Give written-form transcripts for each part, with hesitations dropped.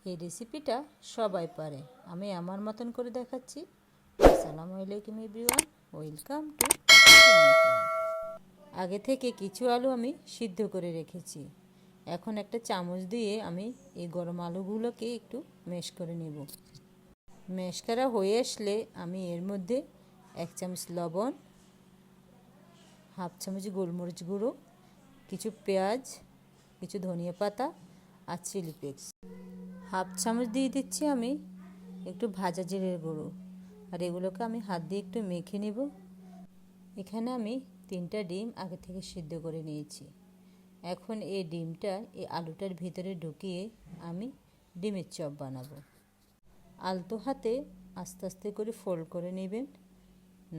এই রেসিপিটা সবাই পারে, আমি আমার মতন করে দেখাচ্ছি। আসসালামু আলাইকুম এভরিওয়ান, ওয়েলকাম টু। আগে থেকে কিছু আলু আমি সিদ্ধ করে রেখেছি। এখন একটা চামচ দিয়ে আমি এই গরম আলুগুলোকে একটু ম্যাশ করে নেব। ম্যাশ করা হয়ে আসলে আমি এর মধ্যে 1 চামচ লবণ, হাফ চামচ গোলমরিচ গুঁড়ো, কিছু পেঁয়াজ, কিছু ধনিয়া পাতা আর চিলি ফ্লেক্স, হাফ চামচ দিয়ে দিচ্ছি আমি একটু ভাজা জিরের গুঁড়ো। আর এগুলোকে আমি হাত দিয়ে একটু মেখে নেব। এখানে আমি 3টা ডিম আগে থেকে সিদ্ধ করে নিয়েছি। এখন এই ডিমটা এই আলুটার ভিতরে ঢুকিয়ে আমি ডিমের চপ বানাবো। আলতো হাতে আস্তে আস্তে করে ফোল্ড করে নেবেন,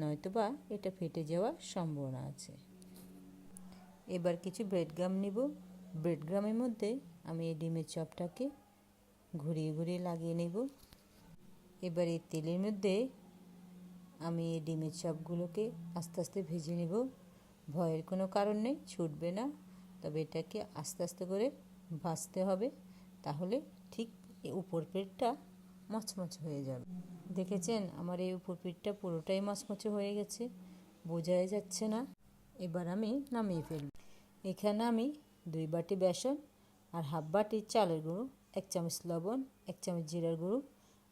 নয়তোবা এটা ফেটে যাওয়ার সম্ভাবনা আছে। এবার কিছু ব্রেড গাম নেব। ব্রেড গামের মধ্যে আমি এই ডিমের চপটাকে ঘুরিয়ে ঘুরিয়ে লাগিয়ে নেব। এবার এই তেলের মধ্যে আমি এই ডিমের চপগুলোকে আস্তে আস্তে ভেজে নেব। ভয়ের কোনো কারণ নেই, ছুটবে না, তবে এটাকে আস্তে আস্তে করে ভাজতে হবে, তাহলে ঠিক এই উপর পেটটা মচমচে হয়ে যাবে। দেখেছেন আমার এই উপর পেটটা পুরোটাই মচমচে হয়ে গেছে, বোঝাই যাচ্ছে না। এবার আমি নামিয়ে ফেলব। এখানে আমি 2 বাটি বেসন আর হাফ বাটি চালের গুঁড়ো, 1 চামচ লবণ, 1 চামচ জিরার গুঁড়ো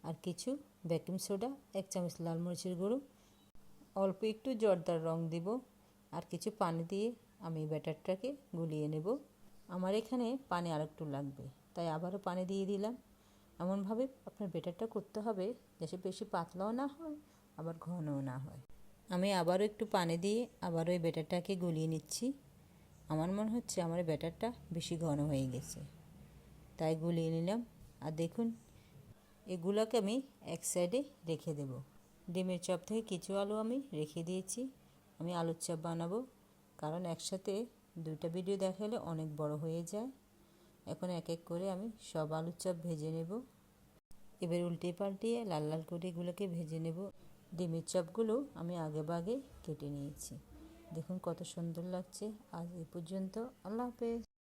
আর কিছু বেকিং সোডা, 1 চামচ লাল মরিচের গুঁড়ো, অল্প একটু জর্দার রং দেব আর কিছু পানি দিয়ে আমি ব্যাটারটাকে গুলিয়ে নেব। আমার এখানে পানি আরেকটু লাগবে, তাই আবারও পানি দিয়ে দিলাম। এমনভাবে আপনার ব্যাটারটা করতে হবে যাতে বেশি পাতলাও না হয় আবার ঘনও না হয়। আমি আবারও একটু পানি দিয়ে আবারও এই ব্যাটারটাকে গুলিয়ে নিচ্ছি। আমার মনে হচ্ছে আমার ব্যাটারটা বেশি ঘন হয়ে গেছে, তাই গুলিয়ে নিলাম। আর দেখুন, এগুলোকে আমি এক সাইডে রেখে দেব। ডিমের চপ থেকে কিছু আলু আমি রেখে দিয়েছি, আমি আলুর চপ বানাবো, কারণ একসাথে 2টা ভিডিও দেখালে অনেক বড় হয়ে যায়। এখন এক এক করে আমি সব আলুর চপ ভেজে নেব। এবার উল্টে পাল্টিয়ে লাল লাল করে এগুলোকে ভেজে নেব। ডিমের চপগুলো আমি আগে ভাগে কেটে নিয়েছি। দেখুন কত সুন্দর লাগছে। আজ এই পর্যন্ত, আল্লাহ হাফেজ।